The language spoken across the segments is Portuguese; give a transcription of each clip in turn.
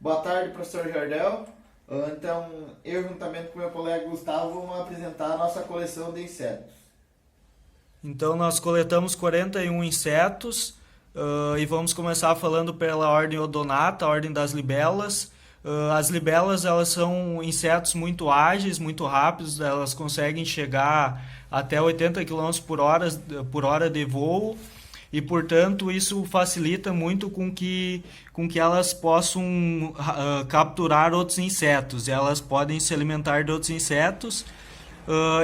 Boa tarde, professor Jardel. Então, eu juntamente com meu colega Gustavo vamos apresentar a nossa coleção de insetos. Então nós coletamos 41 insetos e vamos começar falando pela ordem Odonata, a ordem das libélulas. As libélulas elas são insetos muito ágeis, muito rápidos, elas conseguem chegar até 80 km por hora de voo e, portanto, isso facilita muito com que elas possam capturar outros insetos. Elas podem se alimentar de outros insetos.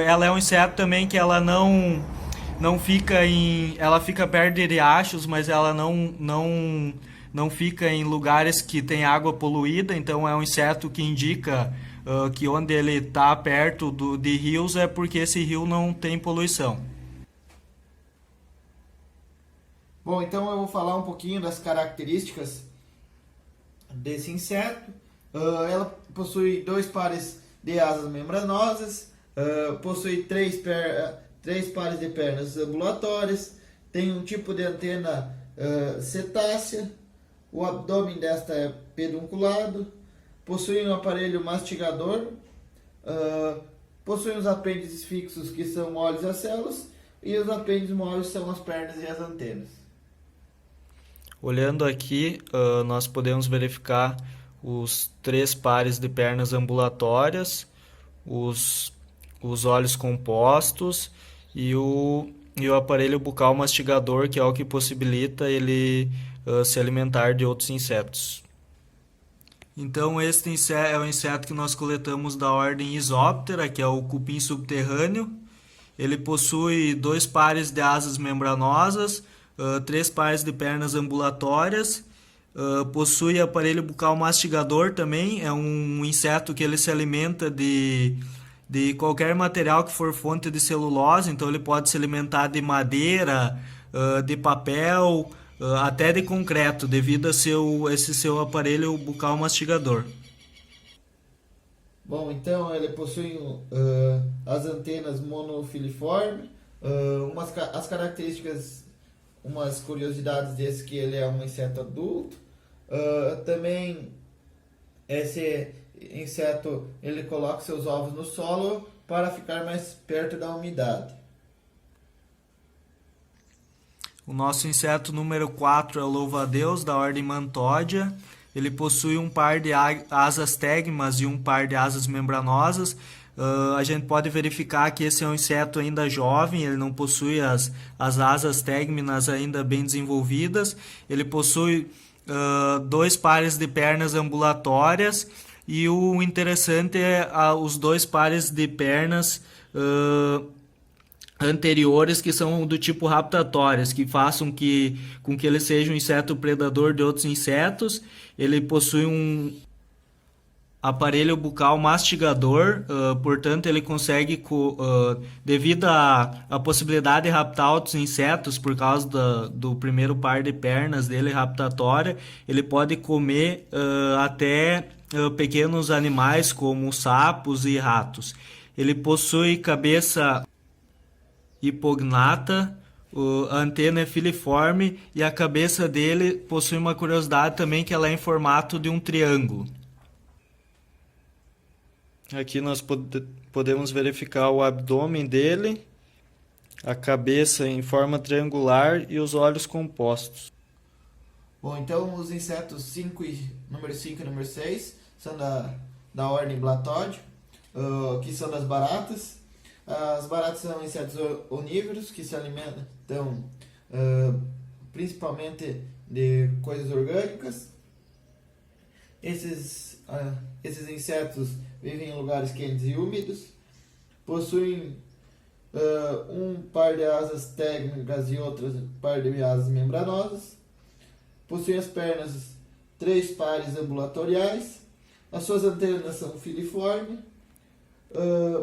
Ela é um inseto também que ela não fica ela fica perto de riachos, mas ela não fica em lugares que tem água poluída, então é um inseto que indica que onde ele está perto de rios é porque esse rio não tem poluição. Bom, então eu vou falar um pouquinho das características desse inseto. Ela possui dois pares de asas membranosas, possui três pares de pernas ambulatórias, tem um tipo de antena cetácea, o abdômen desta é pedunculado, possui um aparelho mastigador, possui os apêndices fixos que são olhos e as células, e os apêndices móveis são as pernas e as antenas. Olhando aqui, nós podemos verificar os três pares de pernas ambulatórias, os olhos compostos e o aparelho bucal mastigador, que é o que possibilita ele se alimentar de outros insetos. Então, este é o inseto que nós coletamos da ordem Isóptera, que é o cupim subterrâneo. Ele possui dois pares de asas membranosas, três pares de pernas ambulatórias, possui aparelho bucal mastigador também. É um inseto que ele se alimenta de qualquer material que for fonte de celulose, então ele pode se alimentar de madeira, de papel, até de concreto, devido a esse seu aparelho bucal mastigador. Bom, então ele possui as antenas monofiliformes, as características, umas curiosidades desse que ele é um inseto adulto. Também esse inseto ele coloca seus ovos no solo para ficar mais perto da umidade. O nosso inseto número 4 é o louva-a-Deus, da ordem Mantódia. Ele possui um par de asas tegmas e um par de asas membranosas. A gente pode verificar que esse é um inseto ainda jovem, ele não possui as asas tegminas ainda bem desenvolvidas. Ele possui dois pares de pernas ambulatórias e o interessante é os dois pares de pernas anteriores que são do tipo raptatórias, que façam com que ele seja um inseto predador de outros insetos. Ele possui um aparelho bucal mastigador, portanto ele consegue, devido à possibilidade de raptar outros insetos por causa do primeiro par de pernas dele raptatória, ele pode comer até pequenos animais como sapos e ratos. Ele possui cabeça hipognata, a antena é filiforme e a cabeça dele possui uma curiosidade também, que ela é em formato de um triângulo. Aqui nós podemos verificar o abdômen dele, a cabeça em forma triangular e os olhos compostos. Bom, então os insetos número 5 e número 6 são da ordem Blattode, que são das baratas. As baratas são insetos onívoros que se alimentam principalmente de coisas orgânicas. Esses insetos vivem em lugares quentes e úmidos, possuem um par de asas térmicas e outro par de asas membranosas, possuem as pernas três pares ambulatoriais, as suas antenas são filiformes,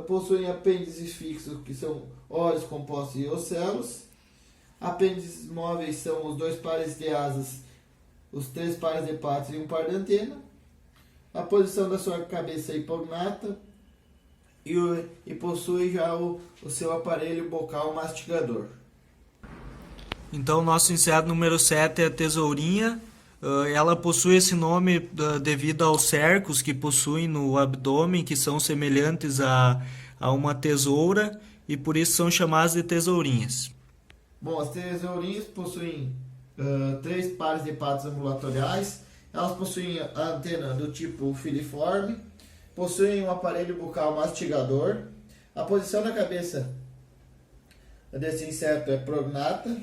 possuem apêndices fixos que são olhos compostos e ocelos, apêndices móveis são os dois pares de asas, os três pares de patas e um par de antena. A posição da sua cabeça é hipognata e possui já o seu aparelho bucal mastigador. Então, nosso inseto número 7 é a tesourinha. Ela possui esse nome devido aos cercos que possuem no abdômen, que são semelhantes a uma tesoura, e por isso são chamadas de tesourinhas. Bom, as tesourinhas possuem 3 pares de patas ambulatoriais. Elas possuem a antena do tipo filiforme, possuem um aparelho bucal mastigador. A posição da cabeça desse inseto é prognata.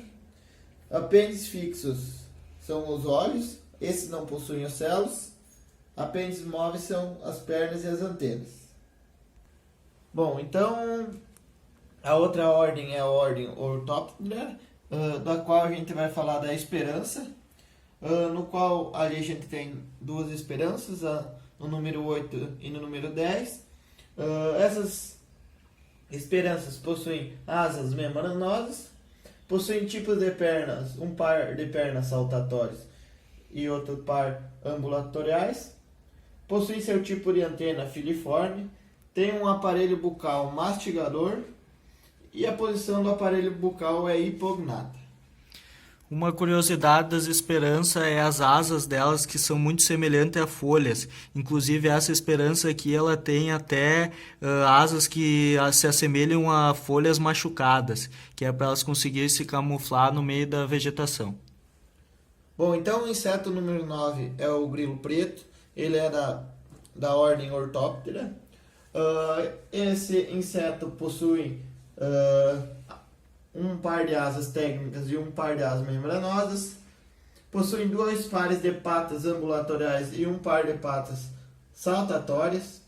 Apêndices fixos são os olhos, esses não possuem ocelos. Apêndices móveis são as pernas e as antenas. Bom, então a outra ordem é a ordem Orthoptera, da qual a gente vai falar da esperança, no qual ali a gente tem 2 esperanças, no número 8 e no número 10. Essas esperanças possuem asas membranosas, possuem tipos de pernas, um par de pernas saltatórias e outro par ambulatoriais, possuem seu tipo de antena filiforme, tem um aparelho bucal mastigador e a posição do aparelho bucal é hipognata. Uma curiosidade das esperanças é as asas delas, que são muito semelhantes a folhas. Inclusive essa esperança aqui ela tem até asas que se assemelham a folhas machucadas, que é para elas conseguirem se camuflar no meio da vegetação. Bom, então o inseto número 9 é o grilo preto, ele é da ordem Orthoptera. Esse inseto possui um par de asas técnicas e um par de asas membranosas, possuem 2 pares de patas ambulatoriais e um par de patas saltatórias,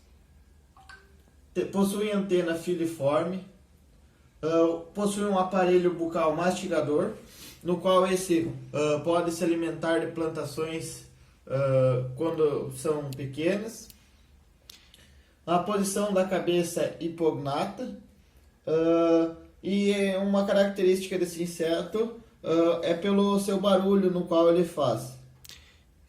possuem antena filiforme, possui um aparelho bucal mastigador, no qual esse pode se alimentar de plantações quando são pequenas. A posição da cabeça é hipognata, e uma característica desse inseto é pelo seu barulho no qual ele faz.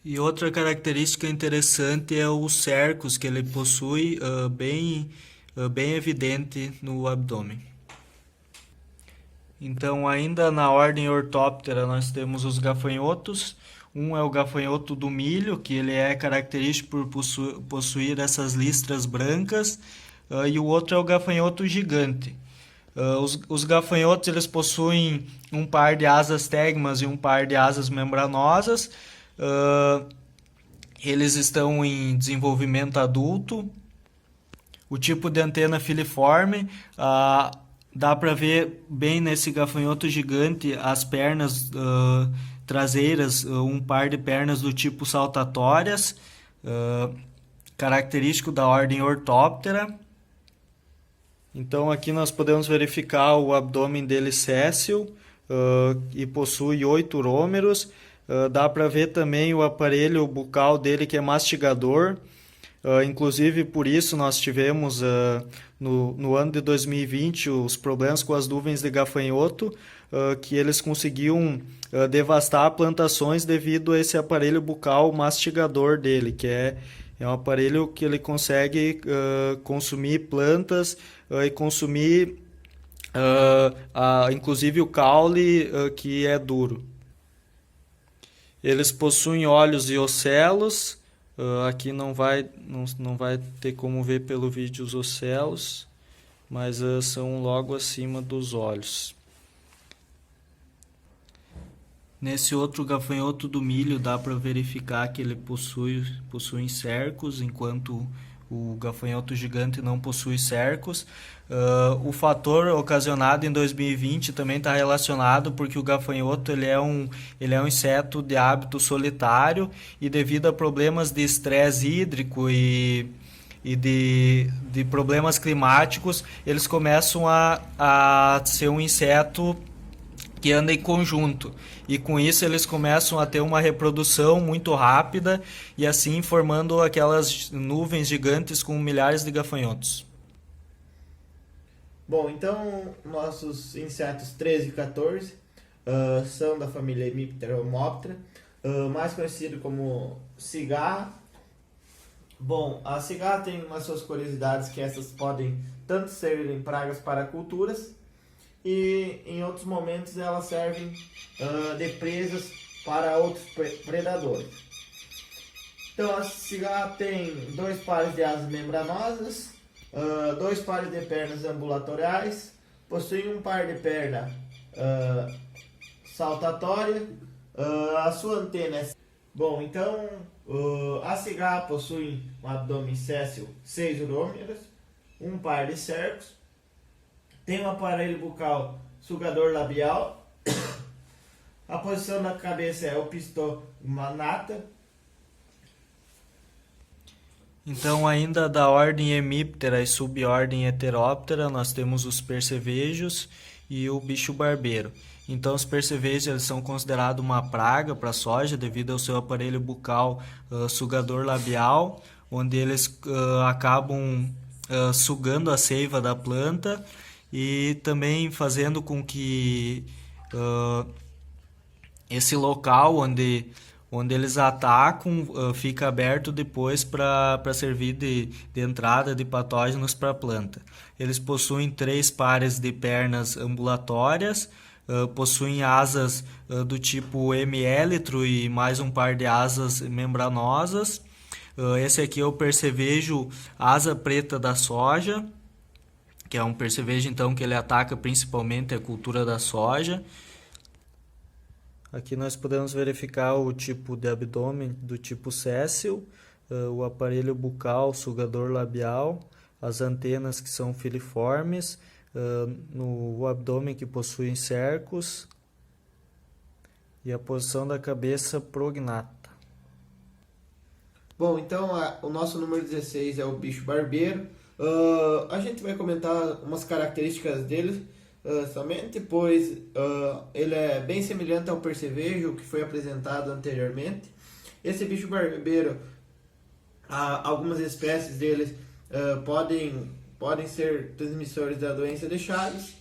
E outra característica interessante é os cercos que ele possui, bem evidente no abdômen. Então, ainda na ordem Orthoptera, nós temos os gafanhotos. Um é o gafanhoto do milho, que ele é característico por possuir essas listras brancas, e o outro é o gafanhoto gigante. Os gafanhotos eles possuem um par de asas tegmas e um par de asas membranosas. Eles estão em desenvolvimento adulto. O tipo de antena filiforme, dá para ver bem nesse gafanhoto gigante as pernas traseiras, um par de pernas do tipo saltatórias, característico da ordem Orthoptera. Então aqui nós podemos verificar o abdômen dele séssil, e possui 8 urômeros. Dá para ver também o aparelho bucal dele, que é mastigador. Inclusive por isso nós tivemos no ano de 2020 os problemas com as nuvens de gafanhoto, que eles conseguiam devastar plantações devido a esse aparelho bucal mastigador dele, que é um aparelho que ele consegue consumir plantas e consumir inclusive o caule, que é duro. Eles possuem olhos e ocelos. Aqui não vai ter como ver pelo vídeo os ocelos, mas são logo acima dos olhos. Nesse outro gafanhoto do milho dá para verificar que ele possui cercos, enquanto o gafanhoto gigante não possui cercos. O fator ocasionado em 2020 também está relacionado porque o gafanhoto ele é um inseto de hábito solitário, e devido a problemas de estresse hídrico e de problemas climáticos, eles começam a ser um inseto que anda em conjunto, e com isso eles começam a ter uma reprodução muito rápida, e assim formando aquelas nuvens gigantes com milhares de gafanhotos. Bom, então nossos insetos 13 e 14 são da família Hemiptera homoptera, mais conhecido como cigarra. Bom, a cigarra tem umas suas curiosidades, que essas podem tanto serem pragas para culturas, e em outros momentos elas servem de presas para outros predadores. Então a cigarra tem 2 pares de asas membranosas, 2 pares de pernas ambulatoriais, possui um par de perna saltatória, a sua antena é... Bom, então a cigarra possui um abdômen séssil 6 urômeros, um par de cercos, tem um aparelho bucal sugador labial, a posição da cabeça é opistomanata. Então, ainda da ordem Hemiptera e subordem Heteróptera, nós temos os percevejos e o bicho barbeiro. Então, os percevejos eles são considerados uma praga para a soja devido ao seu aparelho bucal sugador labial, onde eles acabam sugando a seiva da planta e também fazendo com que esse local onde eles atacam fica aberto depois para servir de entrada de patógenos para a planta. Eles possuem 3 pares de pernas ambulatórias, possuem asas do tipo hemiélitro e mais um par de asas membranosas. Esse aqui é o percevejo asa preta da soja, que é um percevejo então que ele ataca principalmente a cultura da soja. Aqui nós podemos verificar o tipo de abdômen do tipo séssil, o aparelho bucal sugador labial, as antenas que são filiformes, no abdômen que possuem cercos e a posição da cabeça prognata. Bom, então o nosso número 16 é o bicho barbeiro. A gente vai comentar umas características dele somente, pois ele é bem semelhante ao percevejo que foi apresentado anteriormente. Esse bicho barbeiro, algumas espécies deles podem ser transmissores da doença de Chagas.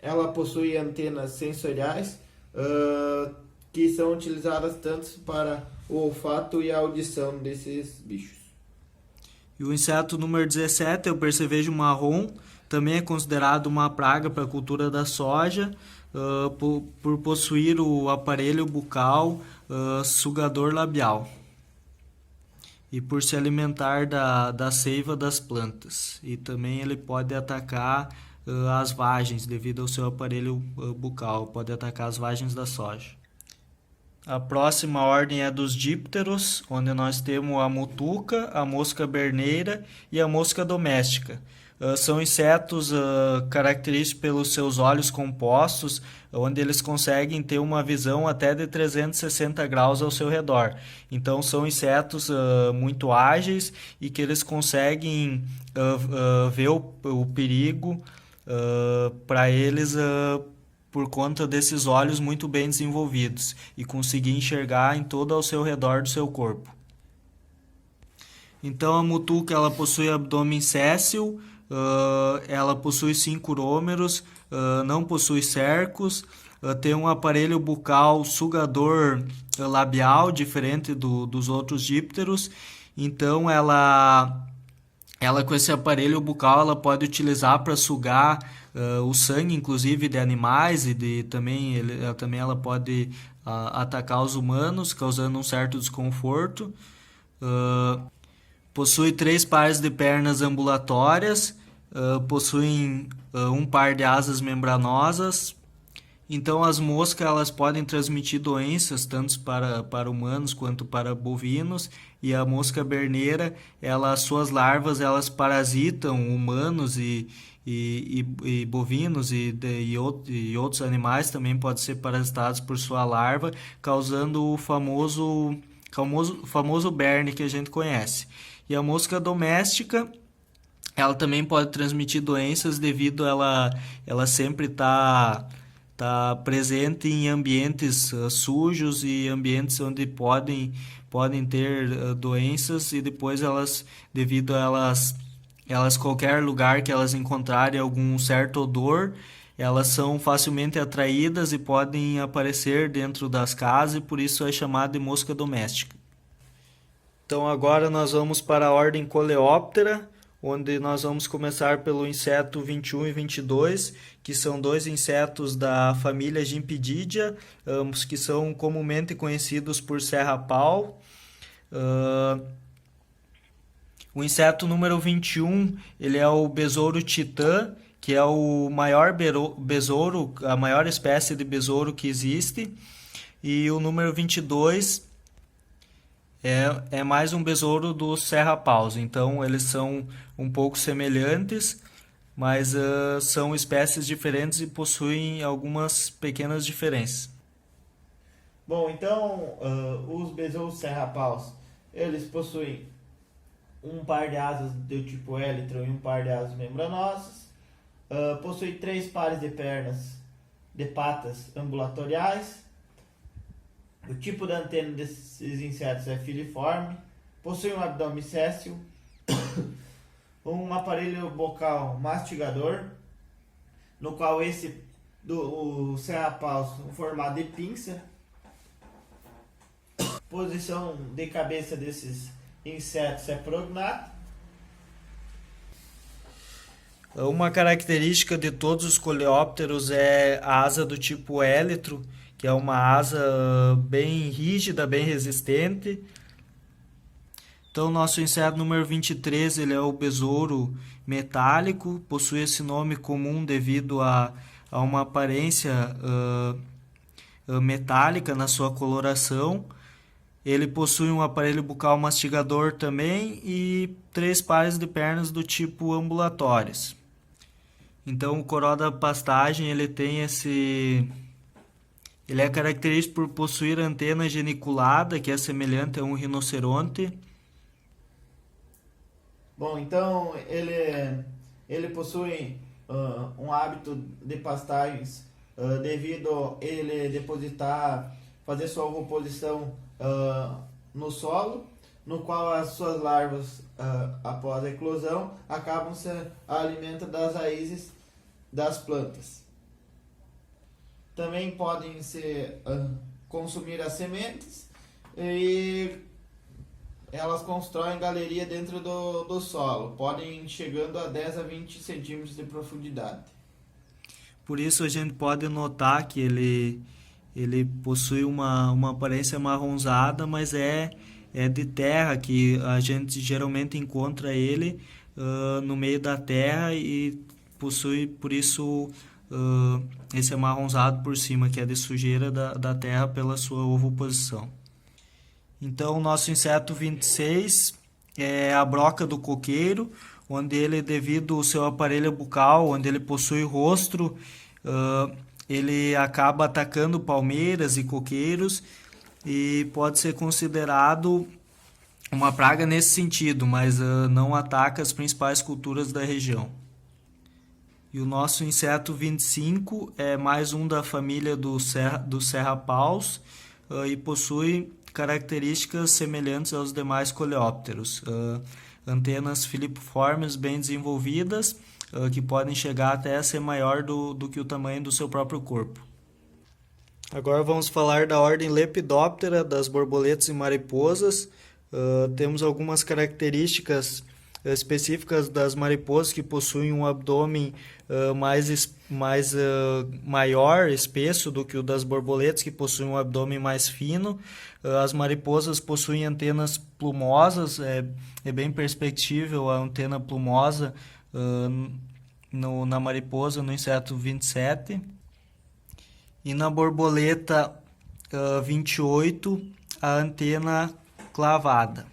Ela possui antenas sensoriais que são utilizadas tanto para o olfato e a audição desses bichos. E o inseto número 17 é o percevejo marrom, também é considerado uma praga para a cultura da soja, por possuir o aparelho bucal sugador labial e por se alimentar da seiva das plantas. E também ele pode atacar as vagens devido ao seu aparelho bucal, pode atacar as vagens da soja. A próxima ordem é dos dípteros, onde nós temos a mutuca, a mosca berneira e a mosca doméstica. São insetos característicos pelos seus olhos compostos, onde eles conseguem ter uma visão até de 360 graus ao seu redor. Então são insetos muito ágeis e que eles conseguem ver o perigo para eles por conta desses olhos muito bem desenvolvidos e conseguir enxergar em todo ao seu redor do seu corpo. Então a mutuca ela possui abdômen séssil, ela possui 5 urômeros, não possui cercos, tem um aparelho bucal sugador labial diferente dos outros dípteros. Então ela com esse aparelho bucal ela pode utilizar para sugar o sangue, inclusive de animais, e também ela pode atacar os humanos, causando um certo desconforto. Possui 3 pares de pernas ambulatórias, possuem um par de asas membranosas. Então as moscas elas podem transmitir doenças tanto para humanos quanto para bovinos, e a mosca berneira, suas larvas elas parasitam humanos e bovinos e outros animais também podem ser parasitados por sua larva, causando o famoso berne que a gente conhece. E a mosca doméstica, ela também pode transmitir doenças devido a ela sempre tá presente em ambientes sujos e ambientes onde podem ter doenças, e depois devido a elas qualquer lugar que elas encontrarem algum certo odor, elas são facilmente atraídas e podem aparecer dentro das casas, e por isso é chamada de mosca doméstica. Então agora nós vamos para a ordem Coleóptera, onde nós vamos começar pelo inseto 21 e 22, que são dois insetos da família Gympididia, ambos que são comumente conhecidos por serra-pau. O inseto número 21, ele é o besouro titã, que é o maior besouro, a maior espécie de besouro que existe. E o número 22 é mais um besouro dos serra-paus. Então, eles são um pouco semelhantes, mas são espécies diferentes e possuem algumas pequenas diferenças. Bom, então, os besouros serra-paus, eles possuem um par de asas do tipo élitron e um par de asas membranosas. Possui 3 pares de pernas de patas ambulatoriais. O tipo da antena desses insetos é filiforme. Possui um abdômen séssil, um aparelho bucal mastigador, no qual o serra-paus é formado de pinça. Posição de cabeça desses insetos é prognata. Uma característica de todos os coleópteros é a asa do tipo élitro, que é uma asa bem rígida, bem resistente. Então, nosso inseto número 23, ele é o besouro metálico, possui esse nome comum devido a uma aparência metálica na sua coloração. Ele possui um aparelho bucal mastigador também e 3 pares de pernas do tipo ambulatórias. Então, o coró da pastagem, ele é característico por possuir antena geniculada, que é semelhante a um rinoceronte. Bom, então ele possui um hábito de pastagens devido a ele fazer sua ovoposição no solo, no qual as suas larvas, após a eclosão, acabam se alimentando das raízes das plantas. Também podem consumir as sementes e elas constroem galeria dentro do solo, podem ir chegando a 10 a 20 centímetros de profundidade. Por isso a gente pode notar que ele possui uma aparência marronzada, mas é de terra, que a gente geralmente encontra ele no meio da terra e possui, por isso, esse amarronzado por cima, que é de sujeira da terra pela sua ovoposição. Então, o nosso inseto 26 é a broca do coqueiro, onde ele, devido ao seu aparelho bucal, onde ele possui rostro, ele acaba atacando palmeiras e coqueiros e pode ser considerado uma praga nesse sentido, mas não ataca as principais culturas da região. E o nosso inseto 25 é mais um da família dos serra-paus e possui características semelhantes aos demais coleópteros. Antenas filiformes bem desenvolvidas, que podem chegar até a ser maior do que o tamanho do seu próprio corpo. Agora vamos falar da ordem Lepidoptera, das borboletas e mariposas. Temos algumas características específicas das mariposas, que possuem um abdômen maior, espesso, do que o das borboletas, que possuem um abdômen mais fino. As mariposas possuem antenas plumosas, é bem perceptível a antena plumosa na mariposa, no inseto 27. E na borboleta 28, a antena clavada.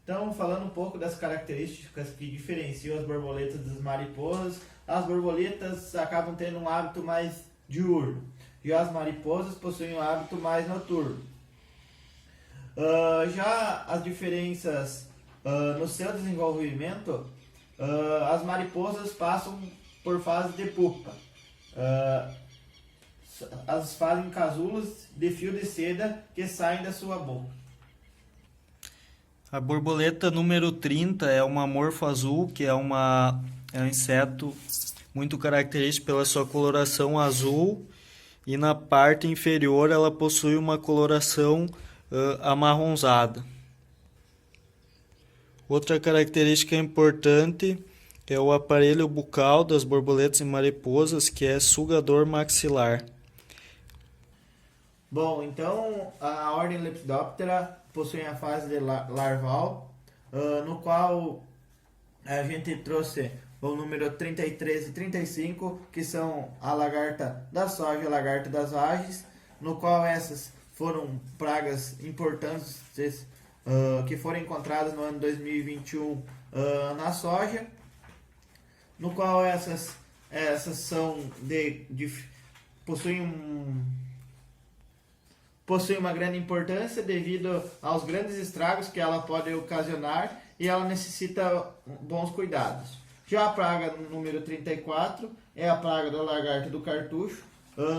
Então, falando um pouco das características que diferenciam as borboletas das mariposas, as borboletas acabam tendo um hábito mais diurno, e as mariposas possuem um hábito mais noturno. Já as diferenças no seu desenvolvimento, as mariposas passam por fase de pupa. Elas fazem casulos de fio de seda que saem da sua boca. A borboleta número 30 é uma morfo azul, que é um inseto muito característico pela sua coloração azul, e na parte inferior ela possui uma coloração amarronzada. Outra característica importante é o aparelho bucal das borboletas e mariposas, que é sugador maxilar. Bom, então a ordem Lepidoptera possui a fase de larval, no qual a gente trouxe o número 33 e 35, que são a lagarta da soja e a lagarta das vagens, no qual essas foram pragas importantes que foram encontradas no ano 2021 na soja, no qual essas são possuem uma grande importância devido aos grandes estragos que ela pode ocasionar e ela necessita bons cuidados. Já a praga número 34 é a praga da lagarta do cartucho,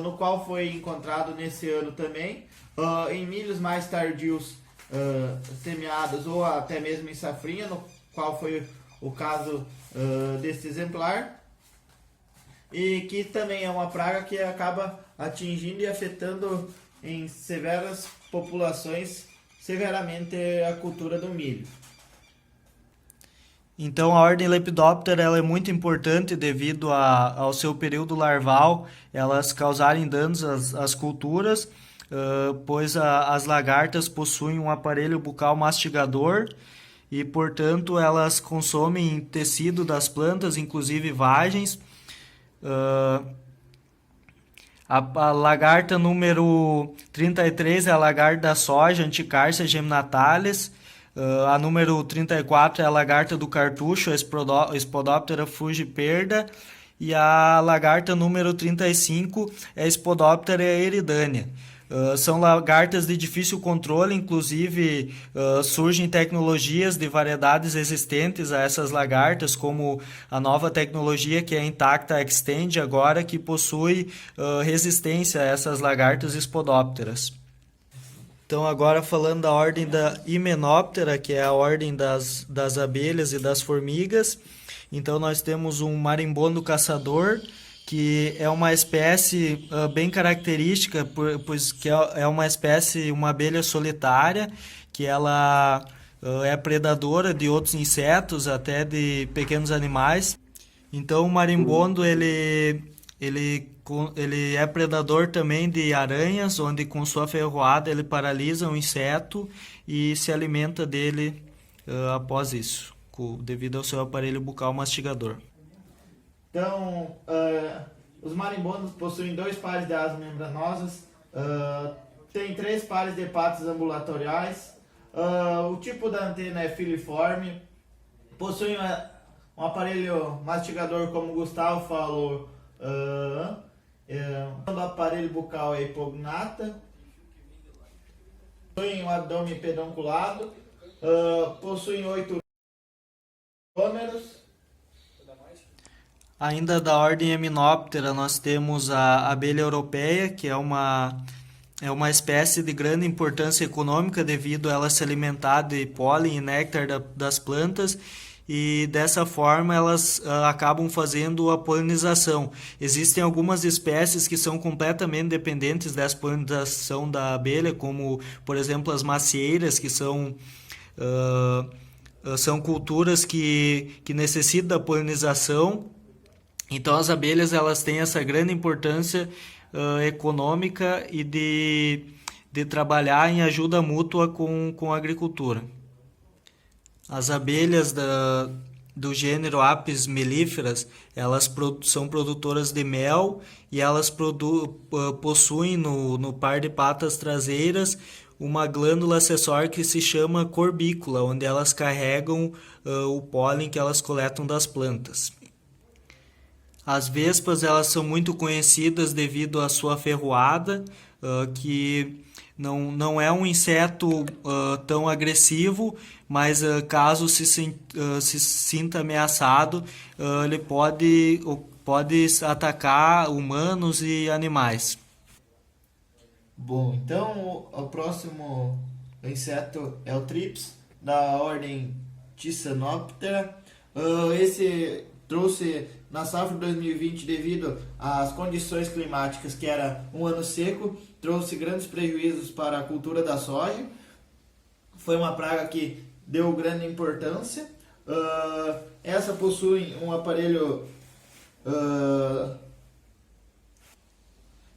no qual foi encontrado nesse ano também, em milhos mais tardios semeados ou até mesmo em safrinha, no qual foi o caso desse exemplar, e que também é uma praga que acaba atingindo e afetando em severas populações severamente a cultura do milho. Então a ordem Lepidoptera ela é muito importante devido ao seu período larval, elas causarem danos às culturas, pois as lagartas possuem um aparelho bucal mastigador e, portanto, elas consomem tecido das plantas, inclusive vagens. A lagarta número 33 é a lagarta da soja, Anticarcia geminatalis. A número 34 é a lagarta do cartucho, a Spodoptera frugiperda. E a lagarta número 35 é a Spodoptera eridânea. São lagartas de difícil controle, inclusive surgem tecnologias de variedades existentes a essas lagartas, como a nova tecnologia que é a Intacta Extend agora, que possui resistência a essas lagartas Spodopteras. Então agora falando da ordem da Hymenoptera, que é a ordem das abelhas e das formigas, então nós temos um marimbondo caçador, que é uma espécie bem característica, pois que é uma espécie, uma abelha solitária, que ela é predadora de outros insetos, até de pequenos animais. Então o marimbondo ele é predador também de aranhas, onde com sua ferroada ele paralisa um inseto e se alimenta dele após isso, devido ao seu aparelho bucal mastigador. Então, os marimbondos possuem 2 pares de asas membranosas, tem 3 pares de patas ambulatoriais, o tipo da antena é filiforme, possui um aparelho mastigador, como o Gustavo falou, o aparelho bucal é hipognata, possui um abdômen pedunculado, possuem 8 cômeros. Ainda da ordem Hymenoptera, nós temos a abelha europeia, que é uma espécie de grande importância econômica devido a ela se alimentar de pólen e néctar das plantas, e dessa forma elas acabam fazendo a polinização. Existem algumas espécies que são completamente dependentes dessa polinização da abelha, como por exemplo as macieiras, que são culturas que necessitam da polinização. Então as abelhas elas têm essa grande importância econômica e de trabalhar em ajuda mútua com a agricultura. As abelhas do gênero Apis mellifera, elas são produtoras de mel e elas possuem no par de patas traseiras uma glândula acessória que se chama corbícula, onde elas carregam o pólen que elas coletam das plantas. As vespas elas são muito conhecidas devido à sua ferroada, que não é um inseto tão agressivo, mas caso se sinta ameaçado, ele pode atacar humanos e animais. Bom, então o próximo inseto é o Thrips, da ordem Thysanoptera. Esse trouxe na safra 2020, devido às condições climáticas, que era um ano seco, trouxe grandes prejuízos para a cultura da soja. Foi uma praga que deu grande importância. Essa possui um aparelho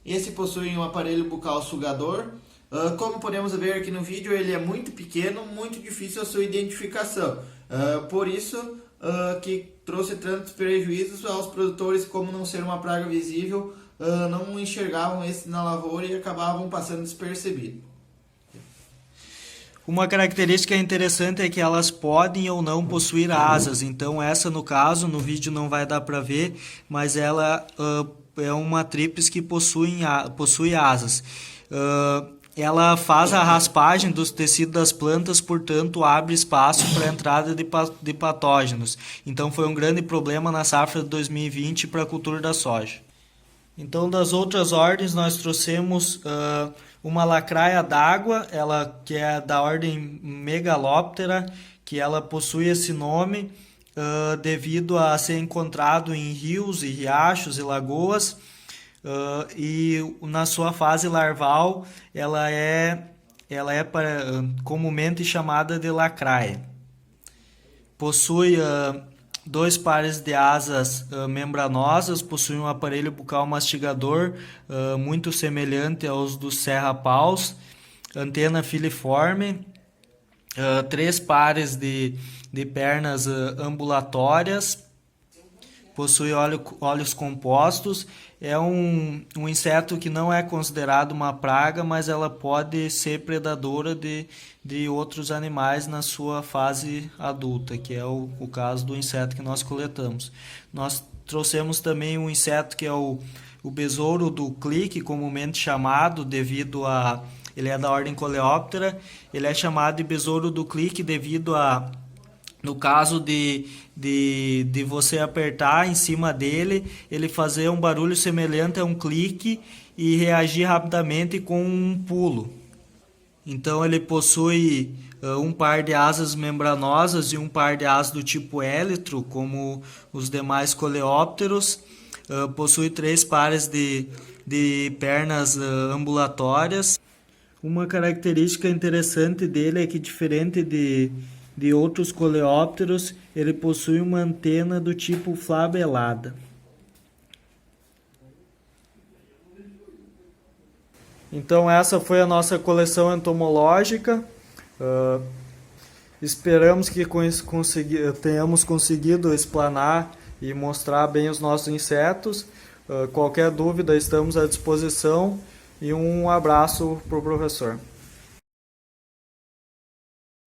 esse possui um aparelho bucal sugador. Como podemos ver aqui no vídeo, ele é muito pequeno, muito difícil a sua identificação. Por isso que trouxe tantos prejuízos aos produtores, como não ser uma praga visível, não enxergavam esse na lavoura e acabavam passando despercebido. Uma característica interessante é que elas podem ou não possuir asas. Então essa, no caso, no vídeo não vai dar para ver, mas ela é uma tríplice que possui asas. Ela faz a raspagem dos tecidos das plantas, portanto abre espaço para a entrada de patógenos. Então foi um grande problema na safra de 2020 para a cultura da soja. Então, das outras ordens, nós trouxemos uma lacraia d'água, ela que é da ordem Megaloptera, que ela possui esse nome devido a ser encontrado em rios e riachos e lagoas, e na sua fase larval ela é comumente chamada de lacraia. Possui 2 pares de asas membranosas, possui um aparelho bucal mastigador muito semelhante aos dos serrapaus, antena filiforme, 3 pares de pernas ambulatórias, possui óleos compostos. É um inseto que não é considerado uma praga, mas ela pode ser predadora de outros animais na sua fase adulta, que é o caso do inseto que nós coletamos. Nós trouxemos também um inseto que é o besouro do clique, comumente chamado, devido a... Ele é da ordem Coleóptera. Ele é chamado de besouro do clique devido a... No caso de você apertar em cima dele, ele fazer um barulho semelhante a um clique e reagir rapidamente com um pulo. Então ele possui um par de asas membranosas e um par de asas do tipo élitro, como os demais coleópteros. Possui 3 pares de pernas ambulatórias. Uma característica interessante dele é que, diferente de outros coleópteros, ele possui uma antena do tipo flabelada. Então essa foi a nossa coleção entomológica. Esperamos que com isso tenhamos conseguido explanar e mostrar bem os nossos insetos. Qualquer dúvida estamos à disposição, e um abraço para o professor.